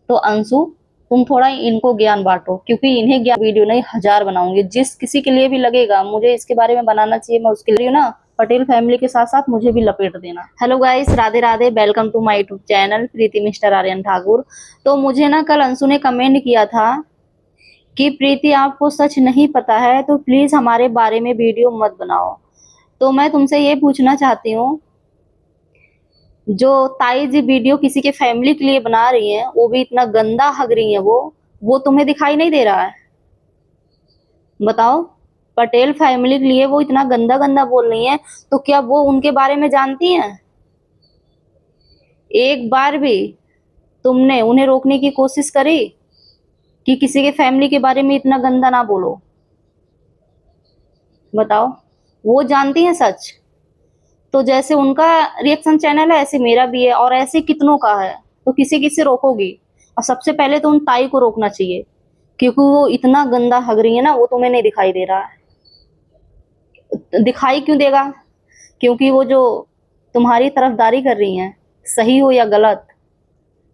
तो अंशु, तुम थोड़ा इनको ज्ञान बांटो, क्योंकि इन्हें ज्ञान वीडियो नहीं 1000 बनाऊंगी। जिस किसी के लिए भी लगेगा मुझे इसके बारे में बनाना चाहिए, मैं उसके लिए ना पटेल फैमिली के साथ साथ मुझे भी लपेट देना। Hello guys, Radhe Radhe, welcome to my YouTube channel Preeti mister Aryan Thakur. तो मुझे ना कल अंशु ने कमेंट किया था कि प्रीति आपको सच नहीं पता है तो प्लीज हमारे बारे में वीडियो मत बनाओ। तो मैं तुमसे ये पूछना चाहती हूँ, जो ताई जी वीडियो किसी के फैमिली के लिए बना रही हैं, वो भी इतना गंदा हग रही हैं, वो तुम्हें दिखाई नहीं दे रहा है? बताओ, पटेल फैमिली के लिए वो इतना गंदा गंदा बोल रही हैं, तो क्या वो उनके बारे में जानती हैं? एक बार भी तुमने उन्हें रोकने की कोशिश करी कि किसी के फैमिली के बारे में इतना गंदा ना बोलो? बताओ, वो जानती हैं सच। तो जैसे उनका रिएक्शन चैनल है ऐसे मेरा भी है, और ऐसे कितनों का है। तो किसी किसी रोकोगी, और सबसे पहले तो उन ताई को रोकना चाहिए, क्योंकि वो इतना गंदा हग रही है ना, वो तुम्हें नहीं दिखाई दे रहा है। दिखाई क्यों देगा? क्योंकि वो जो तुम्हारी तरफदारी कर रही हैं, सही हो या गलत,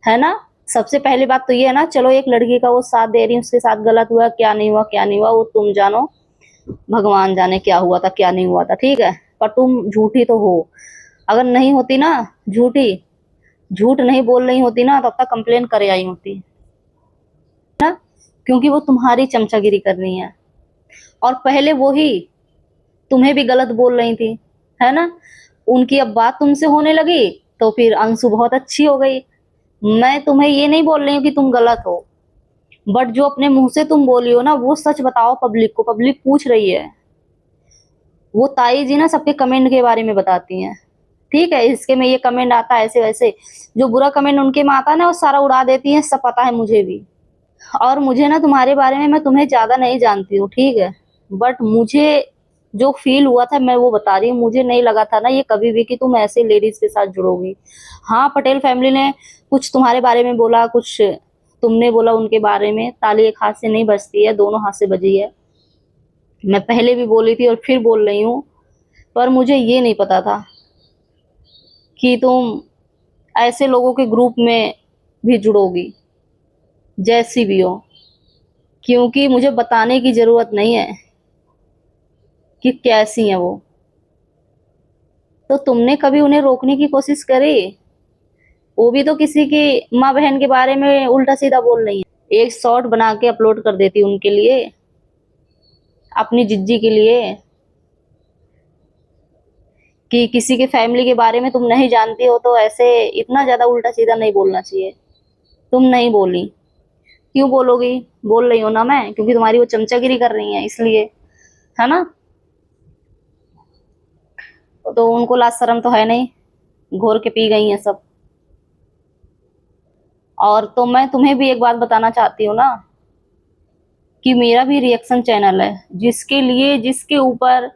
है ना। सबसे पहली बात तो ये है ना, चलो एक लड़की का वो साथ दे रही है, उसके साथ गलत हुआ, क्या नहीं हुआ क्या नहीं हुआ वो तुम जानो, भगवान जाने क्या हुआ था क्या नहीं हुआ था, ठीक है। पर तुम झूठी तो हो। अगर नहीं होती ना झूठी, झूठ नहीं बोल रही होती ना, तब तक कंप्लेन करे आई होती ना। क्योंकि वो तुम्हारी चमचागिरी कर रही है, और पहले वो ही तुम्हें भी गलत बोल रही थी, है ना। उनकी अब बात तुमसे होने लगी तो फिर अंशु बहुत अच्छी हो गई। मैं तुम्हें ये नहीं बोल रही हूँ कि तुम गलत हो, बट जो अपने मुंह से तुम बोली हो ना, वो सच बताओ पब्लिक को। पब्लिक पूछ रही है। वो ताई जी ना सबके कमेंट के बारे में बताती हैं, ठीक है। इसके में ये कमेंट आता है ऐसे वैसे, जो बुरा कमेंट उनके में आता है ना, वो सारा उड़ा देती है, सब पता है मुझे भी। और मुझे ना तुम्हारे बारे में, मैं तुम्हें ज्यादा नहीं जानती हूँ, ठीक है, बट मुझे जो फील हुआ था मैं वो बता रही हूँ। मुझे नहीं लगा था ना ये कभी भी कि तुम ऐसे लेडीज के साथ जुड़ोगी। हाँ, पटेल फैमिली ने कुछ तुम्हारे बारे में बोला, कुछ तुमने बोला उनके बारे में। ताली एक हाथ से नहीं बजती है, दोनों हाथ से बजी है। मैं पहले भी बोली थी और फिर बोल रही हूँ, पर मुझे ये नहीं पता था कि तुम ऐसे लोगों के ग्रुप में भी जुड़ोगी, जैसी भी हो। क्योंकि मुझे बताने की जरूरत नहीं है कि कैसी है वो। तो तुमने कभी उन्हें रोकने की कोशिश करी? वो भी तो किसी की माँ बहन के बारे में उल्टा सीधा बोल रही है। एक शॉर्ट बना के अपलोड कर देती उनके लिए, अपनी जिज्जी के लिए, कि किसी के फैमिली के बारे में तुम नहीं जानती हो तो ऐसे इतना ज्यादा उल्टा सीधा नहीं बोलना चाहिए। तुम नहीं बोली, क्यों बोलोगी? बोल रही हो ना मैं, क्योंकि तुम्हारी वो चमचागिरी कर रही है इसलिए, है ना। तो उनको लाज शर्म तो है नहीं, घोर के पी गई है सब। और तो मैं तुम्हें भी एक बात बताना चाहती हूँ ना, कि मेरा भी रिएक्शन चैनल है, जिसके लिए, जिसके ऊपर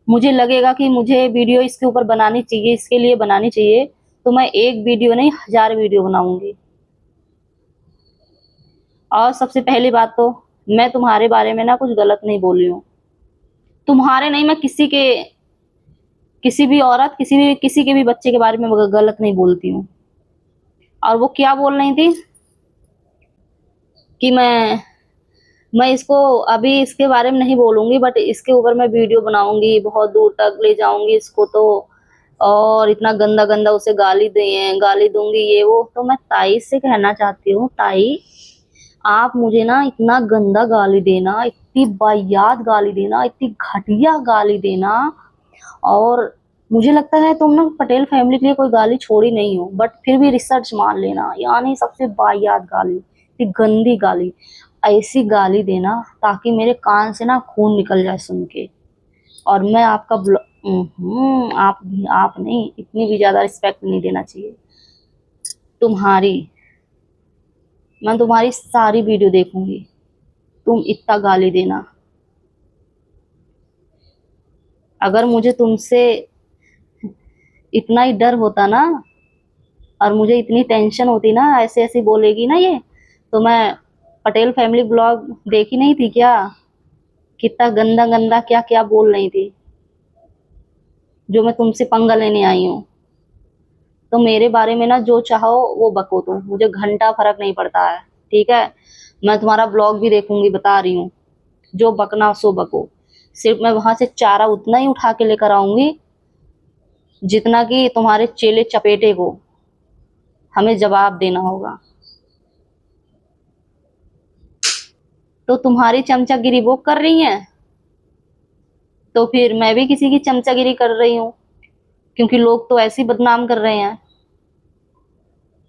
मुझे लगेगा कि मुझे वीडियो इसके ऊपर बनानी चाहिए, इसके लिए बनानी चाहिए, तो मैं एक वीडियो नहीं 1000 वीडियो बनाऊंगी। और सबसे पहली बात तो, मैं तुम्हारे बारे में ना कुछ गलत नहीं बोली हूँ। तुम्हारे नहीं, मैं किसी के, किसी भी औरत, किसी के भी बच्चे के बारे में गलत नहीं बोलती हूँ। और वो क्या बोल रही थी कि मैं इसको अभी इसके बारे में नहीं बोलूंगी, बट इसके ऊपर मैं वीडियो बनाऊंगी, बहुत दूर तक ले जाऊंगी इसको, तो और इतना गंदा गंदा उसे गाली दूंगी ये वो। तो मैं ताई से कहना चाहती हूँ, ताई आप मुझे ना इतना गंदा गाली देना, इतनी वाहियात गाली देना, इतनी घटिया गाली देना, और मुझे लगता है तुम ना पटेल फैमिली के लिए कोई गाली छोड़ी नहीं हो, बट फिर भी रिसर्च मान लेना, यानी सबसे वाहियात गाली, इतनी गंदी गाली, ऐसी गाली देना ताकि मेरे कान से ना खून निकल जाए सुन के। और मैं आपका आप भी, आप नहीं, इतनी भी ज्यादा रिस्पेक्ट नहीं देना चाहिए तुम्हारी। मैं तुम्हारी सारी वीडियो देखूंगी, तुम इतना गाली देना। अगर मुझे तुमसे इतना ही डर होता ना, और मुझे इतनी टेंशन होती ना, ऐसे ऐसे बोलेगी ना ये, तो मैं पटेल फैमिली ब्लॉग देखी नहीं थी क्या? कितना गंदा गंदा क्या क्या बोल रही थी, जो मैं तुमसे पंगा लेने आई हूँ। तो मेरे बारे में ना जो चाहो वो बको, तुम मुझे घंटा फर्क नहीं पड़ता है। ठीक है, मैं तुम्हारा ब्लॉग भी देखूंगी, बता रही हूँ। जो बकना सो बको। सिर्फ मैं वहां से चारा उतना ही उठा के लेकर आऊंगी जितना कि तुम्हारे चेले चपेटे को हमें जवाब देना होगा। तो तुम्हारी चमचागिरी वो कर रही है, तो फिर मैं भी किसी की चमचागिरी कर रही हूँ, क्योंकि लोग तो ऐसे ही बदनाम कर रहे हैं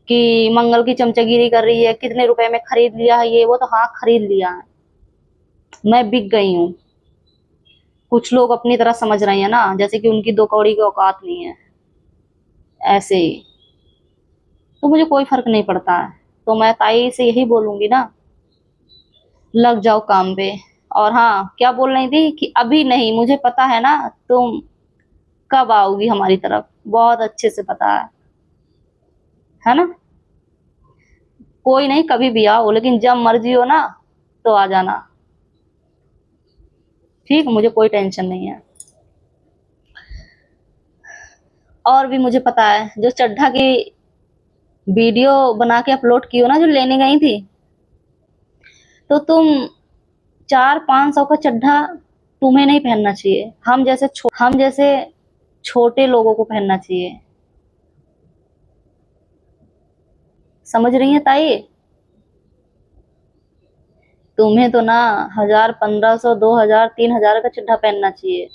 कि मंगल की चमचागिरी कर रही है, कितने रुपए में खरीद लिया है ये वो। तो हाँ, खरीद लिया है, मैं बिक गई हूँ। कुछ लोग अपनी तरह समझ रहे हैं ना, जैसे कि उनकी दो कौड़ी की औकात नहीं है, ऐसे ही। तो मुझे कोई फर्क नहीं पड़ता है। तो मैं ताई से यही बोलूंगी ना, लग जाओ काम पे। और हाँ, क्या बोल रही थी कि अभी नहीं, मुझे पता है ना तुम कब आओगी हमारी तरफ, बहुत अच्छे से पता है ना। कोई नहीं, कभी भी आओ, लेकिन जब मर्जी हो ना तो आ जाना। ठीक, मुझे कोई टेंशन नहीं है। और भी मुझे पता है, जो चड्ढा की वीडियो बना के अपलोड की हो ना, जो लेने गई थी, तो तुम 400-500 का चड्ढा तुम्हें नहीं पहनना चाहिए, हम जैसे छोटे लोगों को पहनना चाहिए। समझ रही है ताई? तुम्हें तो ना 1000, 1500, 2000, 3000 का चड्ढा पहनना चाहिए।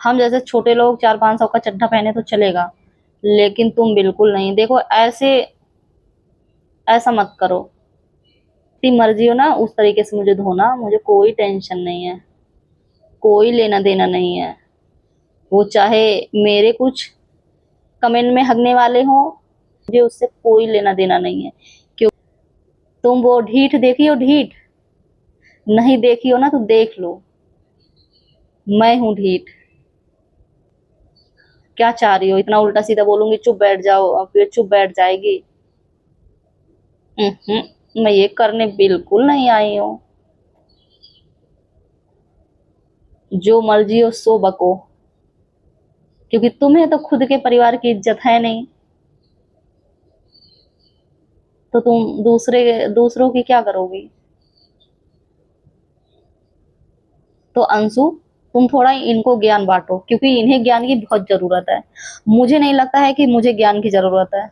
हम जैसे छोटे लोग 400-500 का चड्ढा पहने तो चलेगा, लेकिन तुम बिल्कुल नहीं। देखो, ऐसे ऐसा मत करो। जितनी मर्जी हो ना उस तरीके से मुझे धोना, मुझे कोई टेंशन नहीं है, कोई लेना देना नहीं है। वो चाहे मेरे कुछ कमेंट में हगने वाले हो, मुझे उससे कोई लेना देना नहीं है। क्यों? तुम वो ढीठ देखी हो? ढीठ नहीं देखी हो ना तो देख लो, मैं हूं ढीठ। क्या चाह रही हो? इतना उल्टा सीधा बोलूंगी चुप बैठ जाओ, और फिर चुप बैठ जाएगी। मैं ये करने बिल्कुल नहीं आई हूँ। जो मर्जी हो सो बको, क्योंकि तुम्हें तो खुद के परिवार की इज्जत है नहीं, तो तुम दूसरों की क्या करोगी? तो अंशु, तुम थोड़ा इनको ज्ञान बांटो, क्योंकि इन्हें ज्ञान की बहुत जरूरत है। मुझे नहीं लगता है कि मुझे ज्ञान की जरूरत है।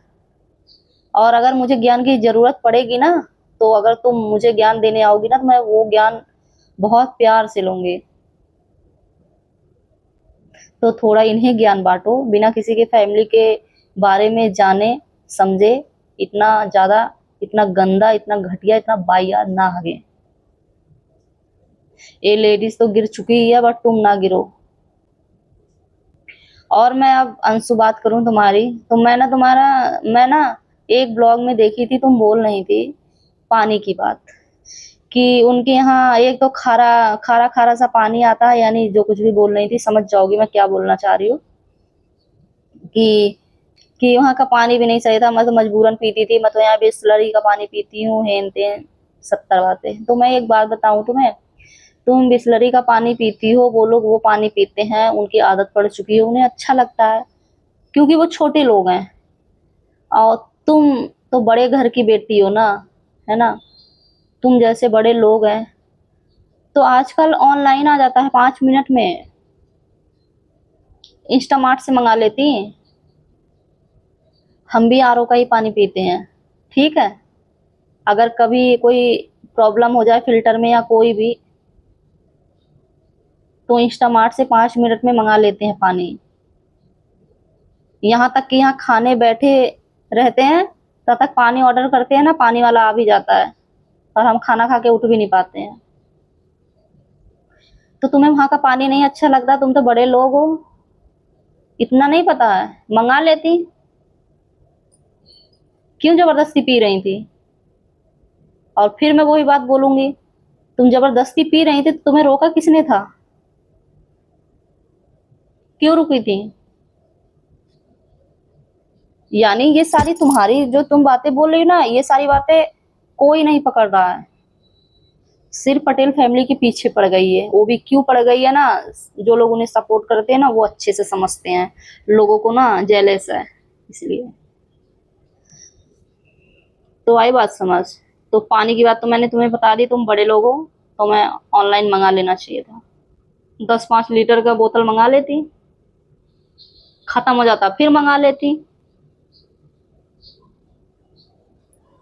और अगर मुझे ज्ञान की जरूरत पड़ेगी ना, तो अगर तुम मुझे ज्ञान देने आओगी ना, तो मैं वो ज्ञान बहुत प्यार से लूंगी। तो थोड़ा इन्हें ज्ञान बांटो, बिना किसी के फैमिली के बारे में जाने समझे इतना ज्यादा, इतना गंदा, इतना घटिया, इतना बाइया ना हगे। ये लेडीज तो गिर चुकी है, बट तुम ना गिरो। और मैं अब अंशु बात करूं तुम्हारी, तो मैं ना एक ब्लॉग में देखी थी, तुम बोल रही थी पानी की बात, कि उनके यहाँ एक तो खारा खारा खारा सा पानी आता है, यानी जो कुछ भी बोल रही थी समझ जाओगी मैं क्या बोलना चाह रही हूँ। कि वहाँ का पानी भी नहीं सही था, मैं तो मजबूरन पीती थी। मैं तो यहाँ बिसलरी का पानी पीती हूँ, हेन तेन 70 बातें। तो मैं एक बात बताऊं तुम्हें, तुम बिसलरी का पानी पीती हो, वो लोग वो पानी पीते हैं, उनकी आदत पड़ चुकी है, उन्हें अच्छा लगता है, क्योंकि वो छोटे लोग हैं। और तुम तो बड़े घर की बेटी हो ना, है ना। तुम जैसे बड़े लोग हैं, तो आजकल ऑनलाइन आ जाता है 5 मिनट में, इंस्टामार्ट से मंगा लेती। हम भी आरओ का ही पानी पीते हैं। ठीक है, अगर कभी कोई प्रॉब्लम हो जाए फिल्टर में या कोई भी, तो इंस्टामार्ट से 5 मिनट में मंगा लेते हैं पानी। यहाँ तक कि यहाँ खाने बैठे रहते हैं, तब तक पानी ऑर्डर करते हैं ना, पानी वाला आ भी जाता है, और हम खाना खा के उठ भी नहीं पाते हैं। तो तुम्हें वहां का पानी नहीं अच्छा लगता? तुम तो बड़े लोग हो, इतना नहीं पता है? मंगा लेती, क्यों जबरदस्ती पी रही थी? और फिर मैं वही बात बोलूंगी, तुम जबरदस्ती पी रही थी तो तुम्हें रोका किसने था? क्यों रुकी थी? यानी ये सारी तुम्हारी जो तुम बातें बोल रही हो ना, ये सारी बातें कोई नहीं पकड़ रहा है। सिर्फ पटेल फैमिली के पीछे पड़ गई है। वो भी क्यों पड़ गई है ना, जो लोग उन्हें सपोर्ट करते हैं ना वो अच्छे से समझते हैं, लोगों को ना जेलस है इसलिए। तो आई बात समझ। तो पानी की बात तो मैंने तुम्हें बता दी, तुम बड़े लोग हो तो मैं ऑनलाइन मंगा लेना चाहिए था। 10-5 लीटर का बोतल मंगा लेती, खत्म हो जाता फिर मंगा लेती।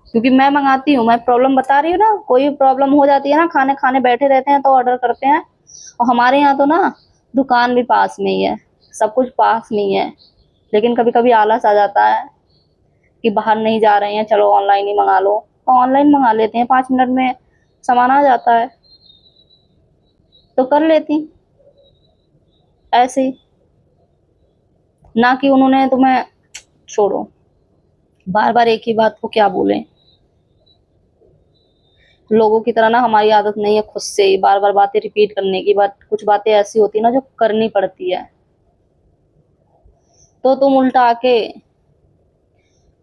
क्योंकि मैं मंगाती हूँ, मैं प्रॉब्लम बता रही हूँ ना, कोई प्रॉब्लम हो जाती है ना, खाने खाने बैठे रहते हैं तो ऑर्डर करते हैं। और हमारे यहाँ तो ना दुकान भी पास में ही है, सब कुछ पास में ही है, लेकिन कभी कभी आलस आ जाता है कि बाहर नहीं जा रहे हैं, चलो ऑनलाइन ही मंगा लो, तो ऑनलाइन मंगा लेते हैं, 5 मिनट में सामान आ जाता है तो कर लेती ऐसे ही। ना कि उन्होंने तुम्हें, छोड़ो, बार बार एक ही बात को क्या बोले। लोगों की तरह ना हमारी आदत नहीं है खुद से ही बार बार बातें रिपीट करने की। बात, कुछ बातें ऐसी होती है ना जो करनी पड़ती है। तो तुम उल्टा आके,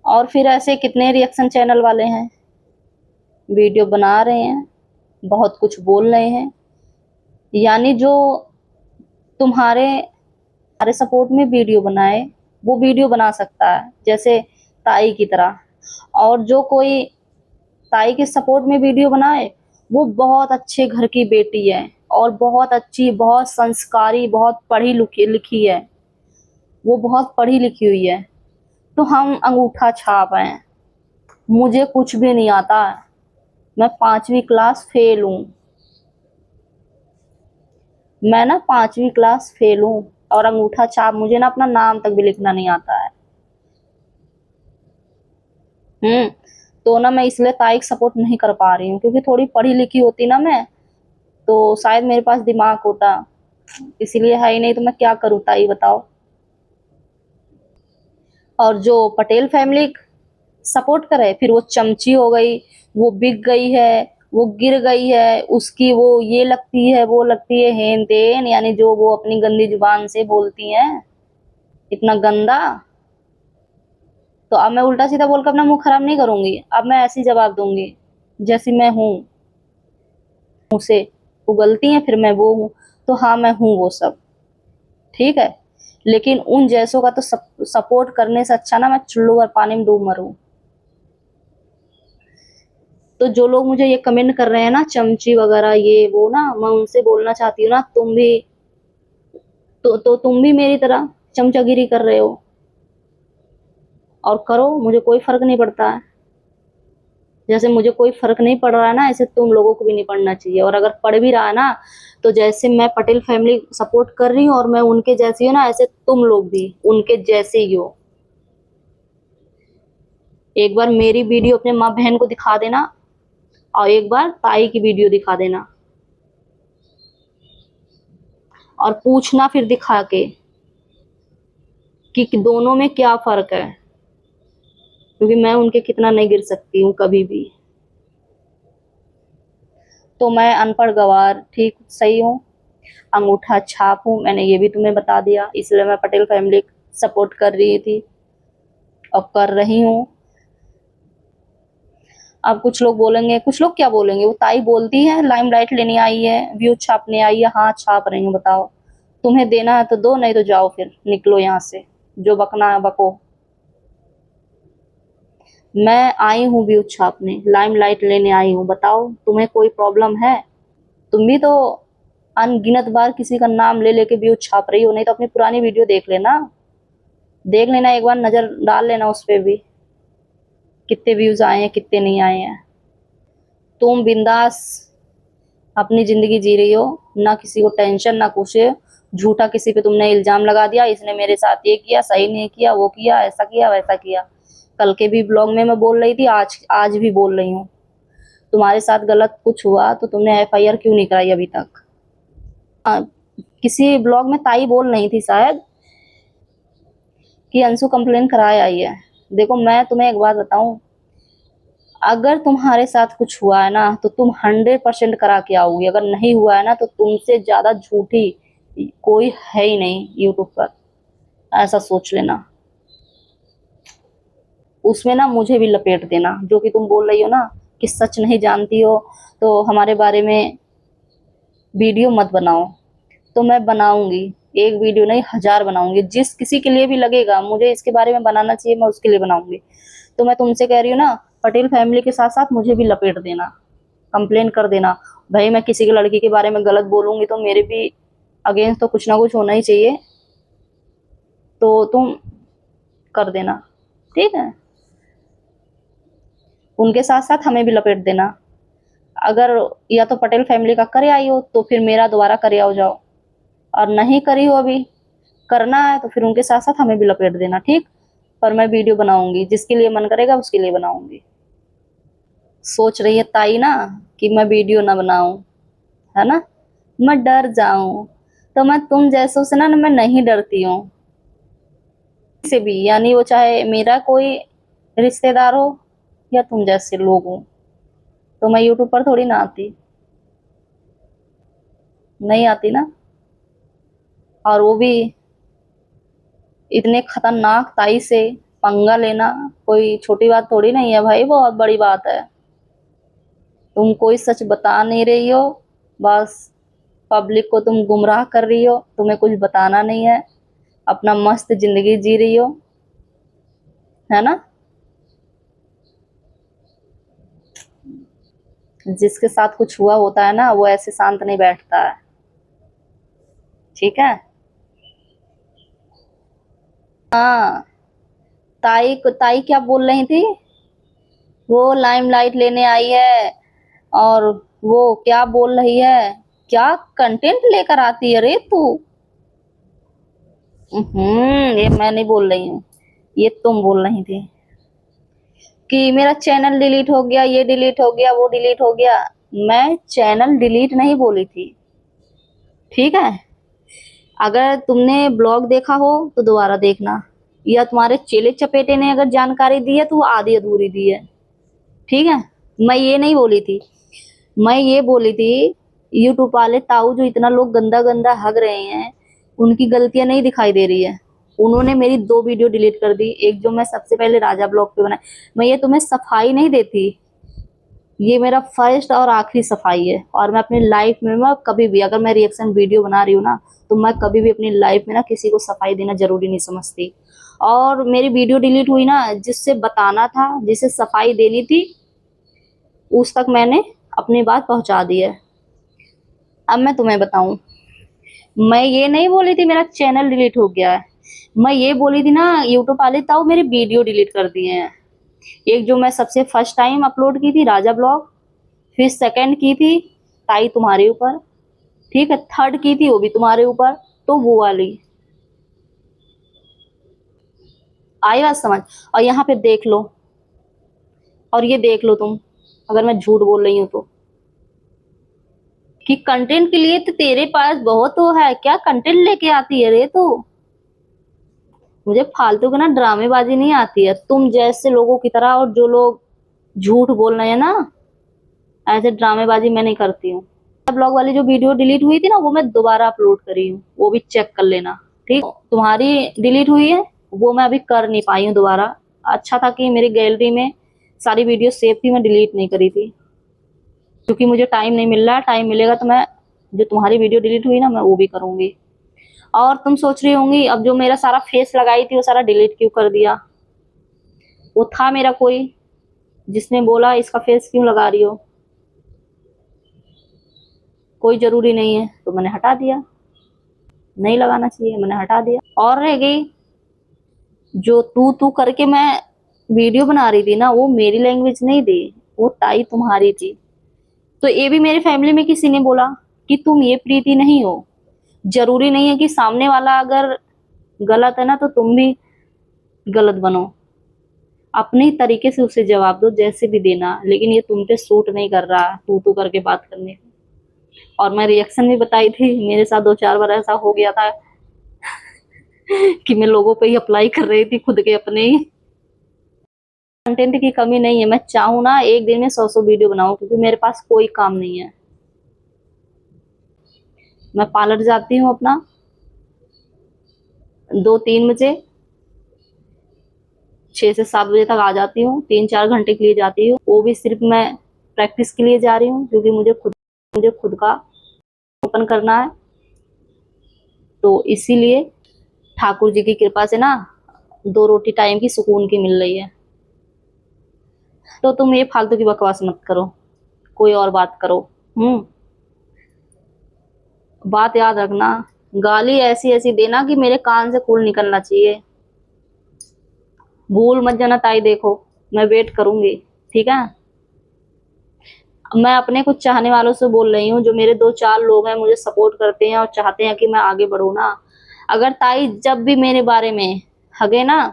और फिर ऐसे कितने रिएक्शन चैनल वाले हैं, वीडियो बना रहे हैं, बहुत कुछ बोल रहे हैं, यानी जो तुम्हारे तुम्हारे सपोर्ट में वीडियो बनाए वो वीडियो बना सकता है, जैसे ताई की तरह। और जो कोई ताई के सपोर्ट में वीडियो बनाए वो बहुत अच्छे घर की बेटी है, और बहुत अच्छी, बहुत संस्कारी, बहुत पढ़ी लिखी है, वो बहुत पढ़ी लिखी हुई है। तो हम अंगूठा छाप हैं, मुझे कुछ भी नहीं आता, मैं 5वीं क्लास फेल हूँ, मैं ना 5वीं क्लास फेल हूँ, और अंगूठा छाप, मुझे ना अपना नाम तक भी लिखना नहीं आता है। तो ना मैं इसलिए ताई सपोर्ट नहीं कर पा रही हूँ, क्योंकि थोड़ी पढ़ी लिखी होती ना मैं, तो शायद मेरे पास दिमाग होता, इसीलिए है ही नहीं, तो मैं क्या करूँ ताई बताओ। और जो पटेल फैमिली सपोर्ट करे, फिर वो चमची हो गई, वो बिक गई है, वो गिर गई है, उसकी वो ये लगती है, वो लगती है, हेन तेन, यानी जो वो अपनी गंदी जुबान से बोलती हैं, इतना गंदा। तो अब मैं उल्टा सीधा बोलकर अपना मुंह खराब नहीं करूंगी, अब मैं ऐसी जवाब दूंगी जैसी मैं हूँ, उसे उगलती हैं फिर मैं वो हूँ, तो हाँ मैं हूँ वो सब, ठीक है। लेकिन उन जैसों का तो सपोर्ट करने से अच्छा ना मैं चुल्लू और पानी में डूब मरूं। तो जो लोग मुझे ये कमेंट कर रहे हैं ना, चमची वगैरह ये वो ना, मैं उनसे बोलना चाहती हूँ ना, तुम भी तो तुम भी मेरी तरह चमचागिरी कर रहे हो, और करो, मुझे कोई फर्क नहीं पड़ता है। जैसे मुझे कोई फर्क नहीं पड़ रहा है ना, ऐसे तुम लोगों को भी नहीं पड़ना चाहिए। और अगर पड़ भी रहा है ना, तो जैसे मैं पटेल फैमिली सपोर्ट कर रही हूँ और मैं उनके जैसी हूँ ना, ऐसे तुम लोग भी उनके जैसे ही हो। एक बार मेरी वीडियो अपने माँ बहन को दिखा देना, और एक बार ताई की वीडियो दिखा देना, और पूछना फिर दिखा के कि दोनों में क्या फर्क है, क्योंकि मैं उनके कितना नहीं गिर सकती हूँ कभी भी। तो मैं अनपढ़ गवार ठीक सही हूँ, अंगूठा छाप हूँ, मैंने ये भी तुम्हें बता दिया, इसलिए मैं पटेल फैमिली सपोर्ट कर रही थी और कर रही हूँ। अब कुछ लोग बोलेंगे, कुछ लोग क्या बोलेंगे, वो ताई बोलती है लाइमलाइट लेने आई है, व्यू छापने आई है, हाँ छाप रही हूँ, बताओ तुम्हें देना है तो दो, नहीं तो जाओ, फिर निकलो यहाँ से, जो बकना है बको। मैं आई हूँ व्यू छापने, लाइमलाइट लेने आई हूँ, बताओ तुम्हें कोई प्रॉब्लम है? तुम भी तो अनगिनत बार किसी का नाम ले लेके व्यू छाप रही हो, नहीं तो अपनी पुरानी वीडियो देख लेना, देख लेना एक बार, नजर डाल लेना उस पे भी, कितने व्यूज आए हैं कितने नहीं आए हैं। तुम बिंदास अपनी जिंदगी जी रही हो, ना किसी को टेंशन ना कुछ। झूठा किसी पे तुमने इल्जाम लगा दिया, इसने मेरे साथ ये किया, सही नहीं किया, वो किया, ऐसा किया, वैसा किया। कल के भी ब्लॉग में मैं बोल रही थी, आज आज भी बोल रही हूँ, तुम्हारे साथ गलत कुछ हुआ तो तुमने एफआईआर क्यों नहीं कराई अभी तक? आ, किसी ब्लॉग में ताई बोल नहीं थी शायद कि अंशु कंप्लेन कराए आई है। देखो मैं तुम्हें एक बात बताऊं, अगर तुम्हारे साथ कुछ हुआ है ना तो तुम 100% करा के आओगी, अगर नहीं हुआ है ना तो तुमसे ज्यादा झूठी कोई है ही नहीं यूट्यूब पर, ऐसा सोच लेना। उसमें ना मुझे भी लपेट देना, जो कि तुम बोल रही हो ना कि सच नहीं जानती हो तो हमारे बारे में वीडियो मत बनाओ। तो मैं बनाऊंगी, एक वीडियो नहीं 1000 बनाऊंगी, जिस किसी के लिए भी लगेगा मुझे इसके बारे में बनाना चाहिए मैं उसके लिए बनाऊंगी। तो मैं तुमसे कह रही हूँ ना, पटेल फैमिली के साथ साथ मुझे भी लपेट देना, कंप्लेन कर देना। भाई मैं किसी की लड़की के बारे में गलत बोलूंगी तो मेरे भी अगेंस्ट तो कुछ ना कुछ होना ही चाहिए, तो तुम कर देना, ठीक है। उनके साथ साथ हमें भी लपेट देना। अगर या तो पटेल फैमिली का करे आई हो तो फिर मेरा दोबारा करे आओ जाओ, और नहीं करी हो अभी, करना है तो फिर उनके साथ साथ हमें भी लपेट देना, ठीक। पर मैं वीडियो बनाऊंगी, जिसके लिए मन करेगा उसके लिए बनाऊंगी। सोच रही है ताई ना कि मैं वीडियो ना बनाऊं, है ना, मैं डर जाऊं। तो मैं तुम जैसों से ना मैं नहीं डरती हूँ से भी, यानी वो चाहे मेरा कोई रिश्तेदार हो या तुम जैसे लोग हो। तो मैं यूट्यूब पर थोड़ी ना आती, नहीं आती ना। और वो भी इतने खतरनाक ताई से पंगा लेना कोई छोटी बात थोड़ी नहीं है भाई, बहुत बड़ी बात है। तुम कोई सच बता नहीं रही हो, बस पब्लिक को तुम गुमराह कर रही हो, तुम्हें कुछ बताना नहीं है, अपना मस्त जिंदगी जी रही हो, है ना। जिसके साथ कुछ हुआ होता है ना वो ऐसे शांत नहीं बैठता है, ठीक है। हाँ, ताई क्या बोल रही थी, वो लाइमलाइट लेने आई है, और वो क्या बोल रही है, क्या कंटेंट लेकर आती है रे तू। ये मैं नहीं बोल रही हूँ, ये तुम बोल रही थी कि मेरा चैनल डिलीट हो गया, ये डिलीट हो गया, वो डिलीट हो गया। मैं चैनल डिलीट नहीं बोली थी, ठीक है। अगर तुमने ब्लॉग देखा हो तो दोबारा देखना, या तुम्हारे चेले चपेटे ने अगर जानकारी दी है तो वो आधी अधूरी दी है, ठीक है। मैं ये नहीं बोली थी, मैं ये बोली थी यूट्यूब वाले ताऊ जो इतना लोग गंदा गंदा हग रहे हैं, उनकी गलतियां नहीं दिखाई दे रही है। उन्होंने मेरी 2 वीडियो डिलीट कर दी, एक जो मैं सबसे पहले राजा ब्लॉग पे बनाई। मैं ये तुम्हें सफाई नहीं देती, ये मेरा फर्स्ट और आखिरी सफाई है। और मैं अपनी लाइफ में मैं कभी भी अगर मैं रिएक्शन वीडियो बना रही हूँ ना, तो मैं कभी भी अपनी लाइफ में ना किसी को सफाई देना जरूरी नहीं समझती। और मेरी वीडियो डिलीट हुई ना, जिससे बताना था, जिसे सफाई देनी थी, उस तक मैंने अपनी बात पहुंचा दी है। अब मैं तुम्हें बताऊं, मैं ये नहीं बोली थी मेरा चैनल डिलीट हो गया है, मैं ये बोली थी ना यूट्यूब वाले ताऊ मेरे वीडियो डिलीट कर दिए हैं। एक जो मैं सबसे फर्स्ट टाइम अपलोड की थी राजा ब्लॉग, फिर सेकंड की थी ताई तुम्हारे ऊपर, ठीक है, थर्ड की थी वो भी तुम्हारे ऊपर, तो वो वाली आई बात समझ। और यहाँ पे देख लो, और ये देख लो तुम, अगर मैं झूठ बोल रही हूँ तो, कि कंटेंट के लिए तो तेरे पास बहुत वो है, क्या कंटेंट लेके आती है रे तू। मुझे फालतू की ना ड्रामेबाजी नहीं आती है, तुम जैसे लोगों की तरह, और जो लोग झूठ बोल रहे हैं ना, ऐसे ड्रामेबाजी मैं नहीं करती हूँ। ब्लॉग वाली जो वीडियो डिलीट हुई थी ना वो मैं दोबारा अपलोड करी हूँ, वो भी चेक कर लेना, ठीक। तुम्हारी डिलीट हुई है वो मैं अभी कर नहीं पाई हूँ दोबारा। अच्छा था कि मेरी गैलरी में सारी वीडियो सेव थी, मैं डिलीट नहीं करी थी, क्योंकि मुझे टाइम नहीं मिल रहा। टाइम मिलेगा तो मैं जो तुम्हारी वीडियो डिलीट हुई ना मैं वो भी करूंगी। और तुम सोच रही होंगी अब जो मेरा सारा फेस लगाई थी वो सारा डिलीट क्यों कर दिया, वो था मेरा कोई जिसने बोला इसका फेस क्यों लगा रही हो, कोई जरूरी नहीं है तो मैंने हटा दिया, नहीं लगाना चाहिए मैंने हटा दिया। और रह गई जो तू करके मैं वीडियो बना रही थी ना, वो मेरी लैंग्वेज नहीं थी, वो ताई तुम्हारी थी। तो ये भी मेरे फैमिली में किसी ने बोला कि तुम ये प्रीति नहीं हो। जरूरी नहीं है कि सामने वाला अगर गलत है ना तो तुम भी गलत बनो, अपने तरीके से उसे जवाब दो जैसे भी देना, लेकिन ये तुम पे सूट नहीं कर रहा तू करके बात करने का। और मैं रिएक्शन भी बताई थी, मेरे साथ 2-4 बार ऐसा हो गया था कि मैं लोगों पे ही अप्लाई कर रही थी खुद के अपने ही। कंटेंट की कमी नहीं है, मैं चाहूँ ना एक दिन में 100 वीडियो बनाऊं, क्योंकि मेरे पास कोई काम नहीं है। मैं पार्लर जाती हूँ अपना 2-3 बजे, 6 से 7 बजे तक आ जाती हूँ, 3-4 घंटे के लिए जाती हूँ, वो भी सिर्फ मैं प्रैक्टिस के लिए जा रही हूँ, क्योंकि मुझे खुद का ओपन करना है। तो इसीलिए ठाकुर जी की कृपा से ना 2 रोटी टाइम की सुकून की मिल रही है। तो तुम ये फालतू की बकवास मत करो, कोई और बात करो। बात याद रखना, गाली ऐसी ऐसी देना कि मेरे कान से खून निकलना चाहिए। भूल मत जाना ताई, देखो मैं वेट करूंगी, ठीक है। मैं अपने कुछ चाहने वालों से बोल रही हूँ, जो मेरे 2-4 लोग हैं, मुझे सपोर्ट करते हैं और चाहते हैं कि मैं आगे बढ़ूँ ना। अगर ताई जब भी मेरे बारे में हगे ना,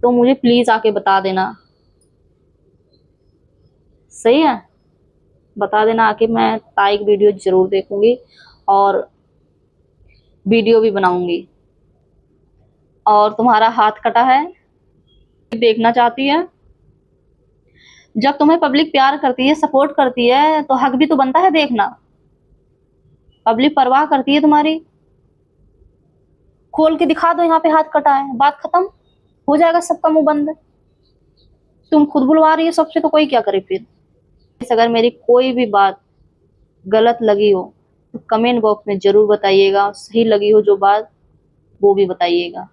तो मुझे प्लीज आके बता देना, सही है। बता देना आके, मैं ताई की वीडियो जरूर देखूंगी और वीडियो भी बनाऊंगी। और तुम्हारा हाथ कटा है, देखना चाहती है। जब तुम्हें पब्लिक प्यार करती है, सपोर्ट करती है, तो हक भी तो बनता है देखना। पब्लिक परवाह करती है तुम्हारी, खोल के दिखा दो यहाँ पे हाथ कटा है, बात खत्म हो जाएगा, सबका मुंह बंद। तुम खुद बुलवा रही है सबसे, तो कोई क्या करे फिर। अगर मेरी कोई भी बात गलत लगी हो तो कमेंट बॉक्स में जरूर बताइएगा, सही लगी हो जो बात वो भी बताइएगा।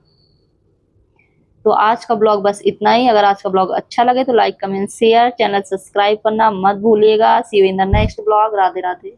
तो आज का ब्लॉग बस इतना ही। अगर आज का ब्लॉग अच्छा लगे तो like comment share, channel subscribe करना मत भूलिएगा। See you in the next blog. Radhe Radhe.